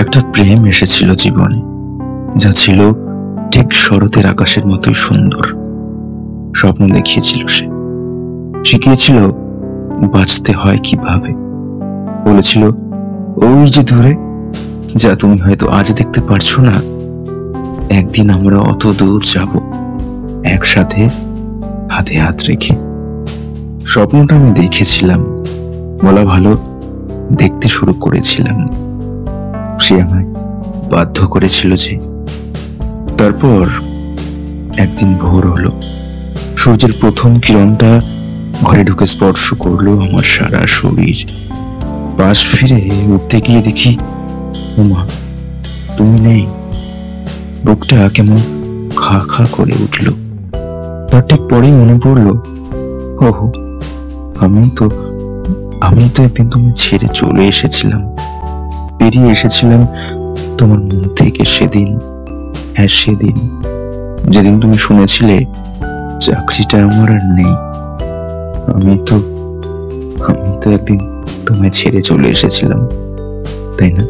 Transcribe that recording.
একটা প্রেম এসেছিল জীবনে, যা ছিল ঠিক শরতের আকাশের মতোই সুন্দর। স্বপ্ন দেখিয়েছিল সে, শিখিয়েছিল বাঁচতে হয় কিভাবে। বলেছিল, ওই যে দূরে, যা তুমি হয়তো আজ দেখতে পারছো না, একদিন আমরা অত দূর যাব, একসাথে হাতে হাত রেখে। স্বপ্নটা আমি দেখেছিলাম, বলা ভালো দেখতে শুরু করেছিলাম। সে আমায় বাধ্য করেছিল যে। তারপর একদিন ভোর হলো, সূর্যের প্রথম কিরণটা ঘরে ঢুকে স্পর্শ করলো আমার সারা শরীর। পাশ ফিরে উঠতে গিয়ে দেখি, ওমা, তুমি নেই। বুকটা কেমন খা খা করে উঠল। তার ঠিক পরেই মনে পড়লো, ওহো, আমি তো একদিন তুমি ছেড়ে চলে এসেছিলাম, বেরিয়ে এসেছিলাম তোমার মন থেকে সেদিন। হ্যাঁ, সেদিন যেদিন তুমি শুনেছিলে চাকরিটা আমার আর নেই। আমি তো একদিন তোমায় ছেড়ে চলে এসেছিলাম, তাই না?